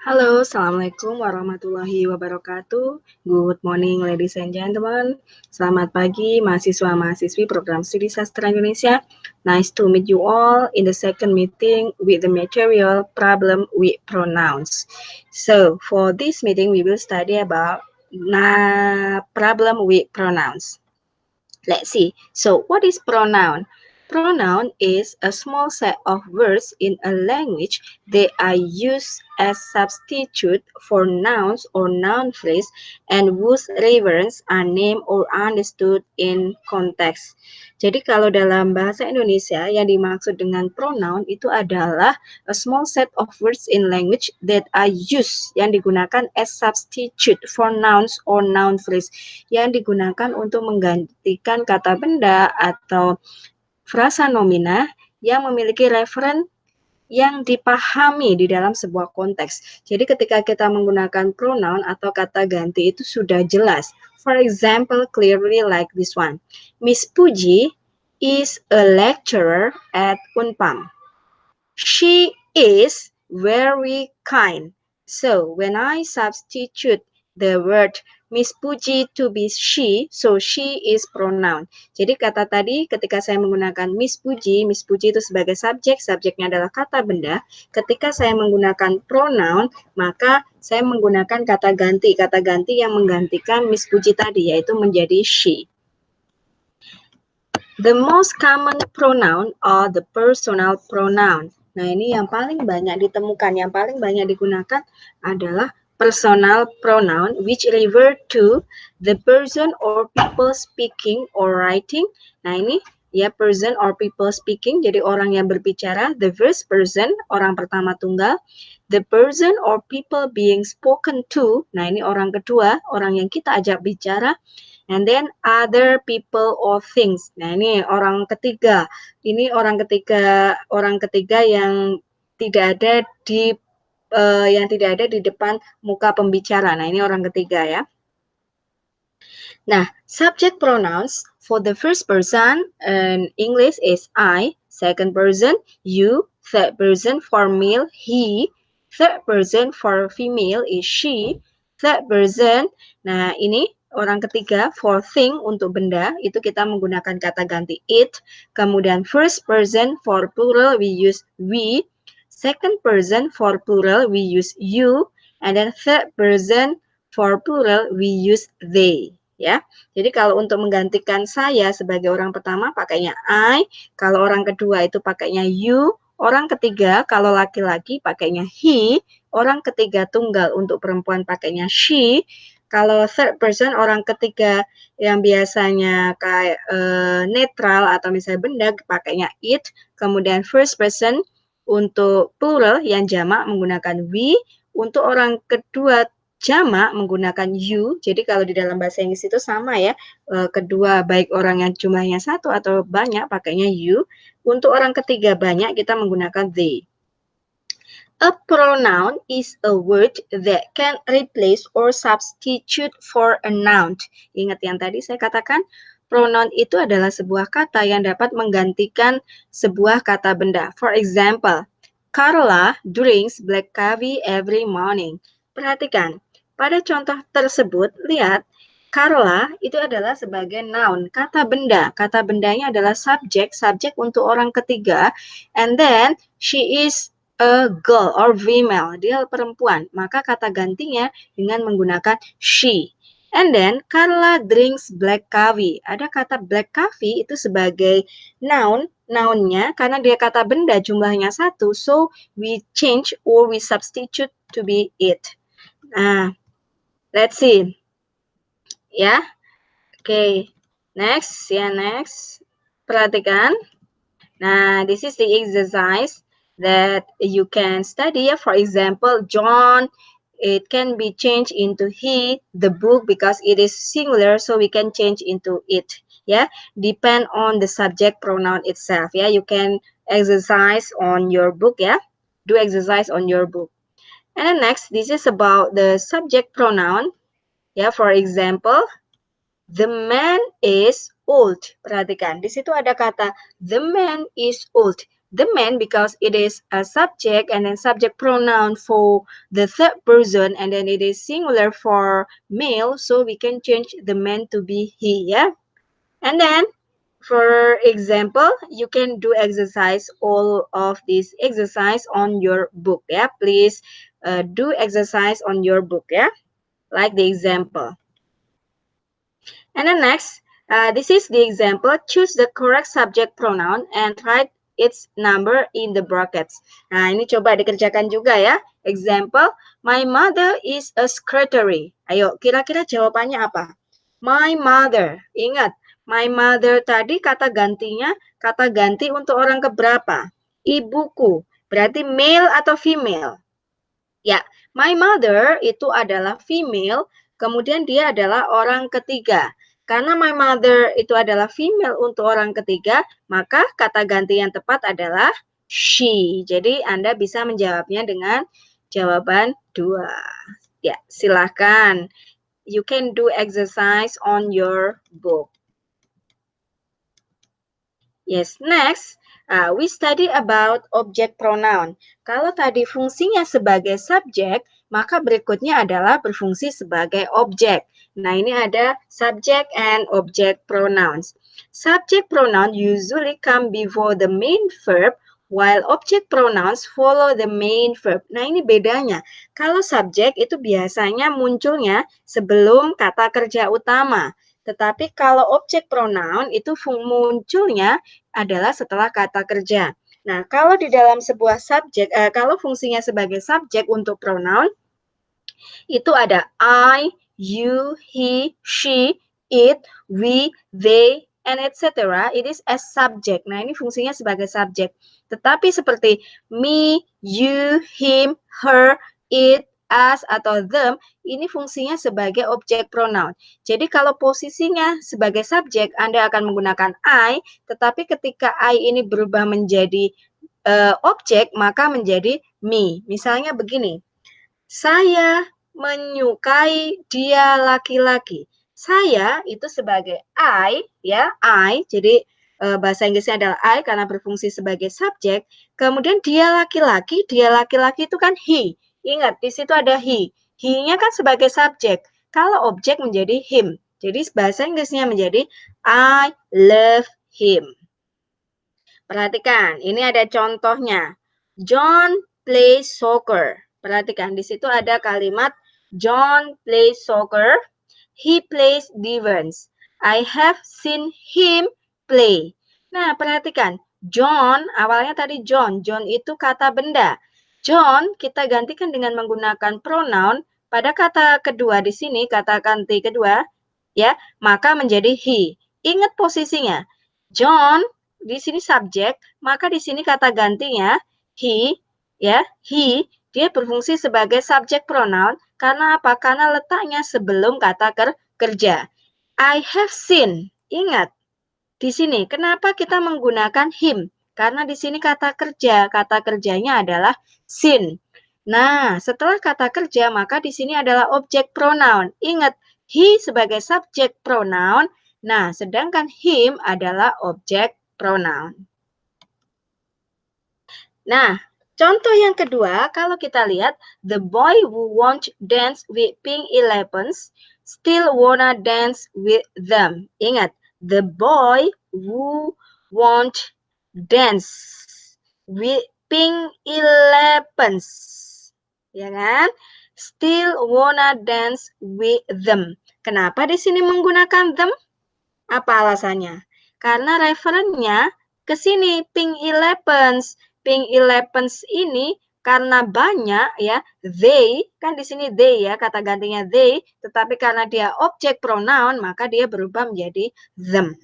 Halo, Assalamualaikum warahmatullahi wabarakatuh. Good morning, ladies and gentlemen. Selamat pagi, mahasiswa-mahasiswi program studi sastra Indonesia. Nice to meet you all in the second meeting with the material problem with pronouns. So, for this meeting, we will study about problem with pronouns. Let's see. So, what is pronoun? Pronoun is a small set of words in a language that are used as substitute for nouns or noun phrase and whose referents are named or understood in context. Jadi kalau dalam bahasa Indonesia yang dimaksud dengan pronoun itu adalah a small set of words in language that are used yang digunakan as substitute for nouns or noun phrase yang digunakan untuk menggantikan kata benda atau frasa nomina yang memiliki referen yang dipahami di dalam sebuah konteks. Jadi ketika kita menggunakan pronoun atau kata ganti itu sudah jelas. For example, clearly like this one. Miss Puji is a lecturer at Unpam. She is very kind. So when I substitute the word Miss Puji to be she, so she is pronoun. Jadi kata tadi ketika saya menggunakan Miss Puji itu sebagai subjek, subjeknya adalah kata benda. Ketika saya menggunakan pronoun, maka saya menggunakan kata ganti yang menggantikan Miss Puji tadi, yaitu menjadi she. The most common pronoun are the personal pronoun. Nah, ini yang paling banyak ditemukan, yang paling banyak digunakan adalah personal pronoun which refer to the person or people speaking or writing. Nah, ini ya person or people speaking, jadi orang yang berbicara, the first person, orang pertama tunggal, the person or people being spoken to. Nah, ini orang kedua, orang yang kita ajak bicara. And then other people or things. Nah, ini orang ketiga. Ini orang ketiga yang tidak ada di depan muka pembicara. Nah, ini orang ketiga ya. Nah, subject pronouns for the first person in English is I, second person you, third person for male he, third person for female is she, third person. Nah, ini orang ketiga for thing untuk benda itu kita menggunakan kata ganti it. Kemudian first person for plural we use we, second person for plural we use you, and then third person for plural we use they. Ya, jadi kalau untuk menggantikan saya sebagai orang pertama pakainya I, kalau orang kedua itu pakainya you, orang ketiga kalau laki-laki pakainya he, orang ketiga tunggal untuk perempuan pakainya she, kalau third person orang ketiga yang biasanya kayak netral atau misalnya benda pakainya it, kemudian first person untuk plural yang jamak menggunakan we, untuk orang kedua jamak menggunakan you. Jadi kalau di dalam bahasa Inggris itu sama ya, kedua baik orang yang jumlahnya satu atau banyak pakainya you. Untuk orang ketiga banyak kita menggunakan they. A pronoun is a word that can replace or substitute for a noun. Ingat yang tadi saya katakan, pronoun itu adalah sebuah kata yang dapat menggantikan sebuah kata benda. For example, Carla drinks black coffee every morning. Perhatikan, pada contoh tersebut, lihat, Carla itu adalah sebagai noun, kata benda. Kata bendanya adalah subjek untuk orang ketiga, and then she is a girl or female, dia perempuan. Maka kata gantinya dengan menggunakan she. And then Carla drinks black coffee. Ada kata black coffee itu sebagai nounnya karena dia kata benda jumlahnya satu, so we change or we substitute to be it. Nah, let's see. Ya, oke. Next. Perhatikan. Nah, this is the exercise that you can study. For example, John, it can be changed into he, the book, because it is singular, so we can change into it. Yeah, depend on the subject pronoun itself. Yeah, you can exercise on your book. Yeah, do exercise on your book. And then next, this is about the subject pronoun. Yeah, for example, the man is old. Perhatikan, di situ ada kata the man is old. the man because it is a subject and then subject pronoun for the third person and then it is singular for male, so we can change the man to be he, yeah. And then for example, you can do exercise, all of this exercise on your book, yeah. Please do exercise on your book, yeah, like the example. And then next, this is the example. Choose the correct subject pronoun and write its number in the brackets. Nah, ini coba dikerjakan juga ya. Example, my mother is a secretary. Ayo, kira-kira jawabannya apa? My mother. Ingat, my mother tadi kata gantinya, kata ganti untuk orang keberapa? Ibuku. Berarti male atau female? Ya, my mother itu adalah female, kemudian dia adalah orang ketiga. Karena my mother itu adalah female untuk orang ketiga, maka kata ganti yang tepat adalah she. Jadi Anda bisa menjawabnya dengan jawaban 2. Ya, silahkan. You can do exercise on your book. Yes, next, we study about object pronoun. Kalau tadi fungsinya sebagai subjek, maka berikutnya adalah berfungsi sebagai objek. Nah, ini ada subject and object pronouns. Subject pronoun usually come before the main verb, while object pronouns follow the main verb. Nah, ini bedanya. Kalau subjek itu biasanya munculnya sebelum kata kerja utama. Tetapi kalau objek pronoun itu munculnya adalah setelah kata kerja. Nah, kalau di dalam sebuah subjek, kalau fungsinya sebagai subjek untuk pronoun, itu ada I, you, he, she, it, we, they, and etc. It is as subject. Nah, ini fungsinya sebagai subjek. Tetapi seperti me, you, him, her, it, us, atau them, ini fungsinya sebagai objek pronoun. Jadi kalau posisinya sebagai subjek, Anda akan menggunakan I, tetapi ketika I ini berubah menjadi objek, maka menjadi me. Misalnya begini, saya menyukai dia laki-laki. Saya itu sebagai I, ya, I, jadi bahasa Inggrisnya adalah I karena berfungsi sebagai subjek. Kemudian dia laki-laki itu kan he. Ingat, di situ ada he. He-nya kan sebagai subjek. Kalau objek menjadi him. Jadi bahasa Inggrisnya menjadi I love him. Perhatikan, ini ada contohnya. John plays soccer. Perhatikan, di situ ada kalimat John plays soccer. He plays defense. I have seen him play. Nah, perhatikan. John, awalnya tadi John. John itu kata benda. John kita gantikan dengan menggunakan pronoun pada kata kedua di sini, kata ganti kedua, ya, maka menjadi he. Ingat posisinya. John di sini subjek, maka di sini kata gantinya he, ya, he, dia berfungsi sebagai subjek pronoun karena apa? Karena letaknya sebelum kata kerja. I have seen. Ingat, di sini kenapa kita menggunakan him? Karena di sini kata kerjanya adalah seen. Nah, setelah kata kerja, maka di sini adalah objek pronoun. Ingat, he sebagai subjek pronoun. Nah, sedangkan him adalah objek pronoun. Nah, contoh yang kedua, kalau kita lihat, the boy who won't dance with pink elephants still wanna dance with them. Ingat, the boy who won't dance with pink elephants, ya kan? Still wanna dance with them. Kenapa di sini menggunakan them? Apa alasannya? Karena referennya ke sini pink elephants. Pink elephants ini karena banyak ya, they, kan di sini they ya, kata gantinya they, tetapi karena dia objek pronoun, maka dia berubah menjadi them.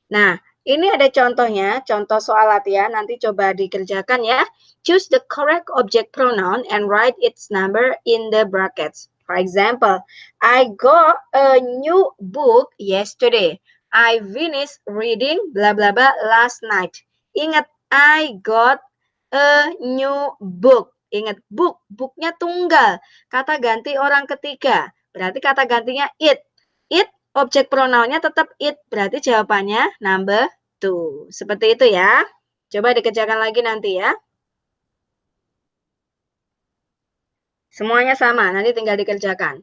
Nah, ini ada contohnya, contoh soal latihan, nanti coba dikerjakan ya. Choose the correct object pronoun and write its number in the brackets. For example, I got a new book yesterday. I finished reading blah blah blah last night. Ingat, I got a new book. Ingat, book, booknya tunggal. Kata ganti orang ketiga. Berarti kata gantinya it. It, objek pronounnya tetap it. Berarti jawabannya number Tuh, seperti itu ya. Coba dikerjakan lagi nanti ya. Semuanya sama, nanti tinggal dikerjakan.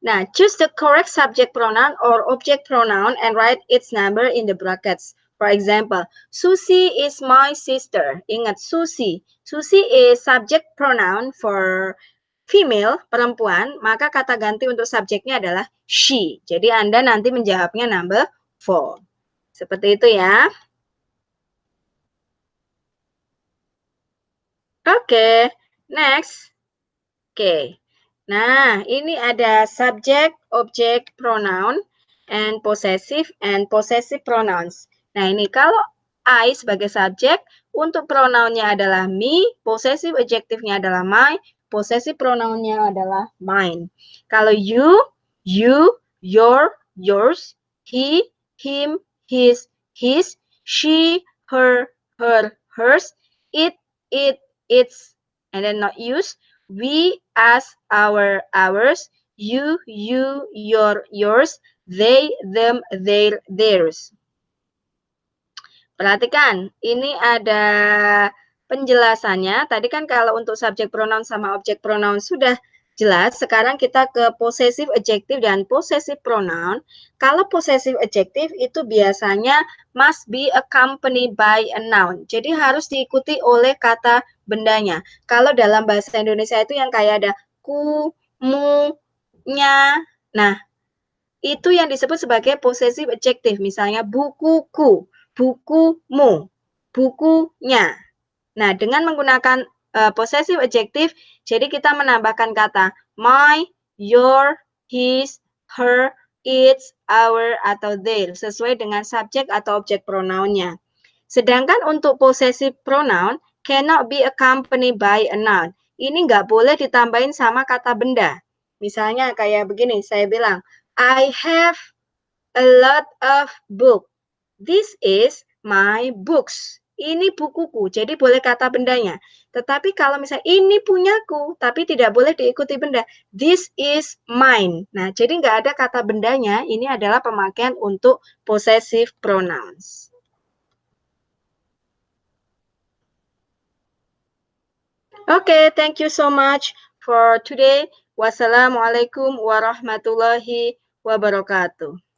Nah, choose the correct subject pronoun or object pronoun and write its number in the brackets. For example, Susie is my sister. Ingat, Susie. Susie is subject pronoun for female, perempuan, maka kata ganti untuk subjeknya adalah she. Jadi Anda nanti menjawabnya number 4. Seperti itu ya. Oke, next. Oke. Nah, ini ada subject, object, pronoun, and possessive pronouns. Nah, ini kalau I sebagai subjek, untuk pronounnya adalah me, possessive adjectivenya adalah my, possessive pronounnya adalah mine. Kalau you, your, yours, he, him, his, she, her, hers, it, its, and then not use, we, us, our, ours, you, your, yours, they, them, their, theirs. Perhatikan, ini ada penjelasannya. Tadi kan kalau untuk subjek pronoun sama objek pronoun sudah jelas. Sekarang kita ke possessive adjective dan possessive pronoun. Kalau possessive adjective itu biasanya must be accompanied by a noun. Jadi harus diikuti oleh kata bendanya. Kalau dalam bahasa Indonesia itu yang kayak ada ku, mu, nya. Nah, itu yang disebut sebagai possessive adjective. Misalnya bukuku, bukumu, bukunya. Nah, dengan menggunakan possessive adjective, jadi kita menambahkan kata my, your, his, her, its, our, atau their, sesuai dengan subjek atau objek pronounnya. Sedangkan untuk possessive pronoun, cannot be accompanied by a noun. Ini nggak boleh ditambahin sama kata benda. Misalnya kayak begini, saya bilang, I have a lot of books. This is my books. Ini bukuku, jadi boleh kata bendanya. Tetapi kalau misalnya ini punyaku, tapi tidak boleh diikuti benda. This is mine. Nah, jadi nggak ada kata bendanya. Ini adalah pemakaian untuk possessive pronouns. Okay, thank you so much for today. Wassalamualaikum warahmatullahi wabarakatuh.